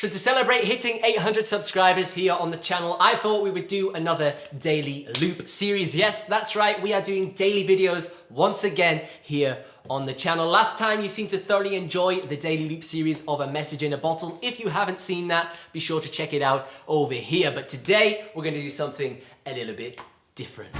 So to celebrate hitting 800 subscribers here on the channel, I thought we would do another daily loop series. Yes, that's right, we are doing daily videos once again here on the channel. Last time you seemed to thoroughly enjoy the daily loop series of A Message in a Bottle. If you haven't seen that, be sure to check it out over here. But today we're going to do something a little bit different.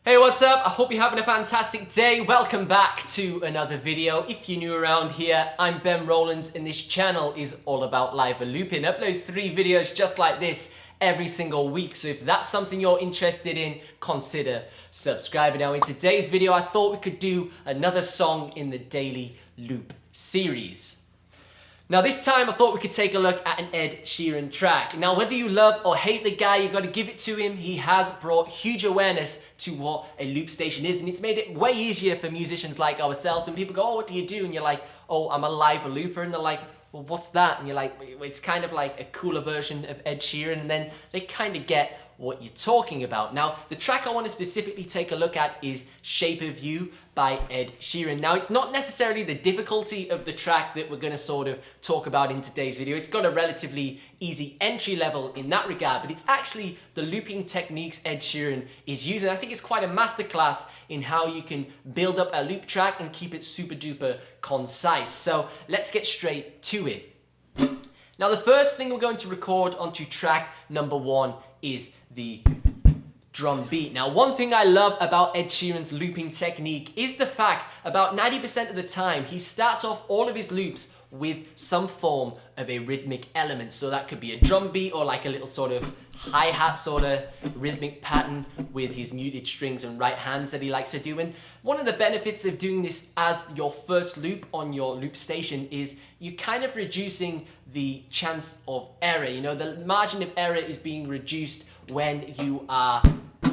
Hey, what's up? I hope you're having a fantastic day. Welcome back to another video. If you're new around here, I'm Ben Rowlands and this channel is all about live looping. I upload 3 videos just like this every single week. So if that's something you're interested in, consider subscribing. Now in today's video, I thought we could do another song in the daily loop series. Now this time I thought we could take a look at an Ed Sheeran track. Now whether you love or hate the guy, you got to give it to him. He has brought huge awareness to what a loop station is, and it's made it way easier for musicians like ourselves. When people go, oh, what do you do? And you're like, oh, I'm a live looper. And they're like, well, what's that? And you're like, it's kind of like a cooler version of Ed Sheeran. And then they kind of get what you're talking about. Now, the track I want to specifically take a look at is Shape of You by Ed Sheeran. Now, it's not necessarily the difficulty of the track that we're going to sort of talk about in today's video. It's got a relatively easy entry level in that regard, but it's actually the looping techniques Ed Sheeran is using. I think it's quite a masterclass in how you can build up a loop track and keep it super duper concise. So let's get straight to it. Now, the first thing we're going to record onto track number 1 is the drum beat. Now, one thing I love about Ed Sheeran's looping technique is the fact about 90% of the time he starts off all of his loops with some form of a rhythmic element. So that could be a drum beat or like a little sort of hi-hat sort of rhythmic pattern with his muted strings and right hands that he likes to do. And one of the benefits of doing this as your first loop on your loop station is you're kind of reducing the chance of error. You know, the margin of error is being reduced when you are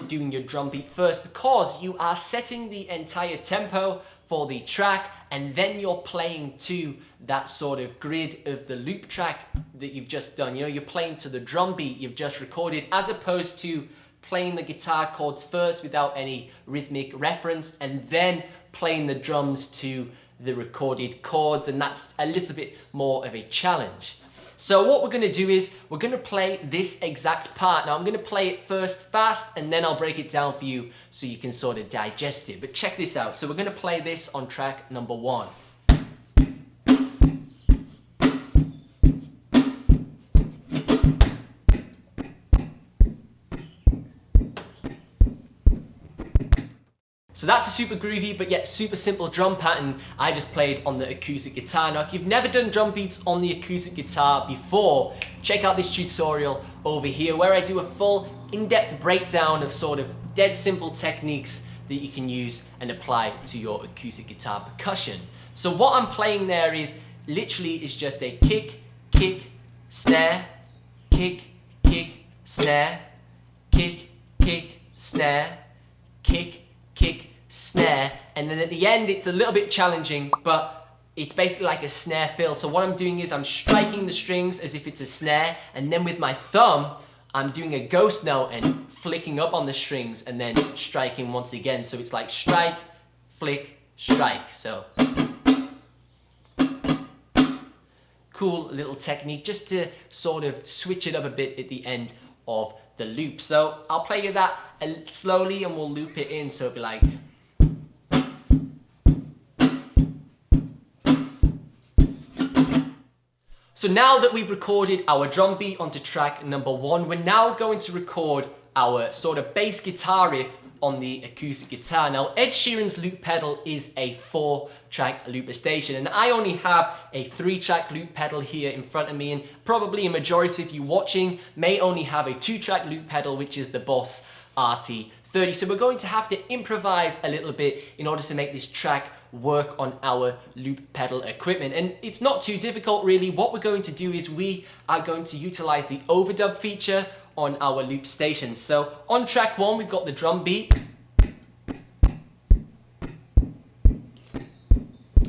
doing your drum beat first, because you are setting the entire tempo for the track and then you're playing to that sort of grid of the loop track that you've just done. You know, you're playing to the drum beat you've just recorded, as opposed to playing the guitar chords first without any rhythmic reference and then playing the drums to the recorded chords, and that's a little bit more of a challenge. So what we're going to do is we're going to play this exact part. Now I'm going to play it first fast and then I'll break it down for you so you can sort of digest it. But check this out. So we're going to play this on track number 1. So that's a super groovy but yet super simple drum pattern I just played on the acoustic guitar. Now if you've never done drum beats on the acoustic guitar before, check out this tutorial over here where I do a full in-depth breakdown of sort of dead simple techniques that you can use and apply to your acoustic guitar percussion. So what I'm playing there is literally is just a kick, kick, snare, kick, kick, snare, kick, kick, snare, kick, kick, snare, and then at the end it's a little bit challenging, but it's basically like a snare fill. So what I'm doing is I'm striking the strings as if it's a snare, and then with my thumb I'm doing a ghost note and flicking up on the strings and then striking once again. So it's like strike, flick, strike. So cool little technique just to sort of switch it up a bit at the end of the loop. So I'll play you that slowly and we'll loop it in, so it'll be like. So now that we've recorded our drum beat onto track number 1, we're now going to record our sort of bass guitar riff on the acoustic guitar. Now Ed Sheeran's loop pedal is a 4-track looper station, and I only have a 3-track loop pedal here in front of me, and probably a majority of you watching may only have a 2-track loop pedal, which is the Boss RC30. So we're going to have to improvise a little bit in order to make this track work on our loop pedal equipment, and it's not too difficult really. What we're going to do is we are going to utilize the overdub feature on our loop station. So on track 1 we've got the drum beat,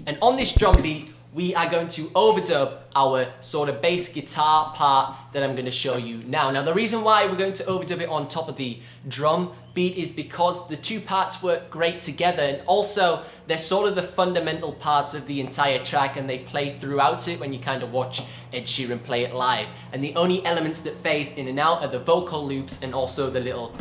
and on this drum beat we are going to overdub our sort of bass guitar part that I'm going to show you now. Now the reason why we're going to overdub it on top of the drum beat is because the two parts work great together, and also they're sort of the fundamental parts of the entire track, and they play throughout it when you kind of watch Ed Sheeran play it live. And the only elements that phase in and out are the vocal loops and also the little,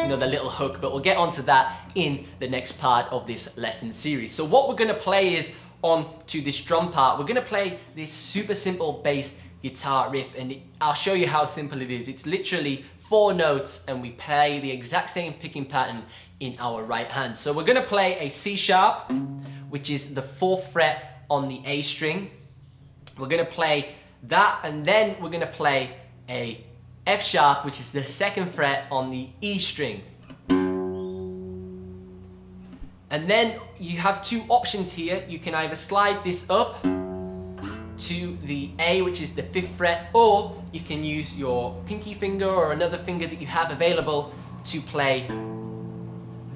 the little hook, but we'll get onto that in the next part of this lesson series. So what we're gonna play is on to this drum part. We're gonna play this super simple bass guitar riff, and I'll show you how simple it is. It's literally 4 notes, and we play the exact same picking pattern in our right hand. So we're gonna play a C sharp, which is the 4th fret on the A string. We're gonna play that, and then we're gonna play a F sharp, which is the 2nd fret on the E string. And then you have 2 options here. You can either slide this up to the A, which is the 5th fret, or you can use your pinky finger or another finger that you have available to play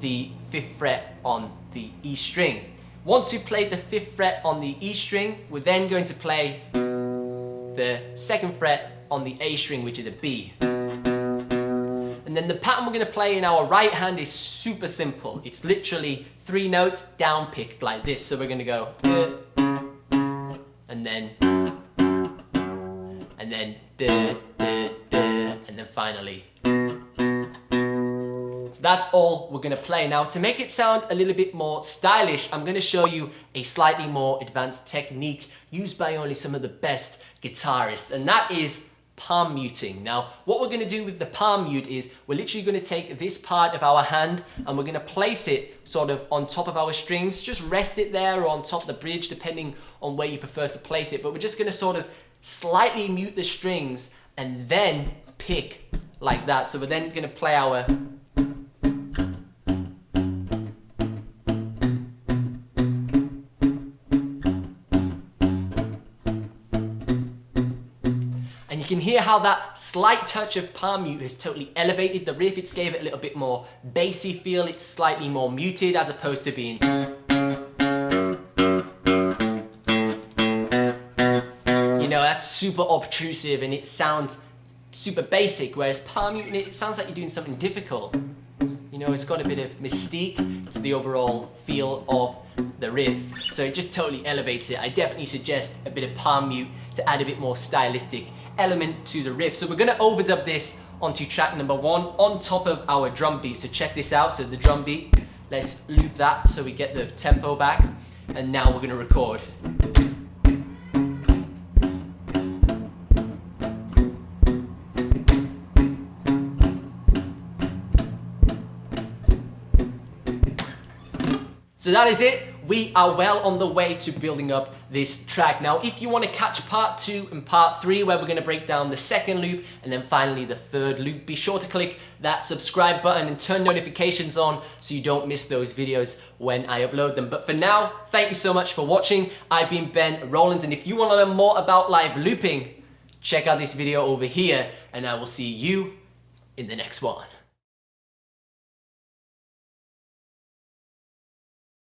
the 5th fret on the E string. Once we've played the 5th fret on the E string, we're then going to play the 2nd fret on the A string, which is a B. And then the pattern we're going to play in our right hand is super simple. It's literally 3 notes down picked like this. So we're going to go and then and then finally. So that's all we're going to play. Now, to make it sound a little bit more stylish, I'm going to show you a slightly more advanced technique used by only some of the best guitarists, and that is palm muting. Now, what we're going to do with the palm mute is we're literally going to take this part of our hand and we're going to place it sort of on top of our strings. Just rest it there or on top of the bridge, depending on where you prefer to place it. But we're just going to sort of slightly mute the strings and then pick like that. So we're then going to play our you can hear how that slight touch of palm mute has totally elevated the riff. It's gave it a little bit more bassy feel. It's slightly more muted as opposed to being, that's super obtrusive and it sounds super basic, whereas palm mute, it sounds like you're doing something difficult. It's got a bit of mystique to the overall feel of the riff, so it just totally elevates it. I definitely suggest a bit of palm mute to add a bit more stylistic element to the riff. So we're going to overdub this onto track number 1 on top of our drum beat. So check this out. So the drum beat, let's loop that so we get the tempo back, and now we're going to record. So that is it. We are well on the way to building up this track. Now, if you want to catch part 2 and part 3, where we're going to break down the 2nd loop and then finally the 3rd loop, be sure to click that subscribe button and turn notifications on so you don't miss those videos when I upload them. But for now, thank you so much for watching. I've been Ben Rowlands, and if you want to learn more about live looping, check out this video over here, and I will see you in the next one.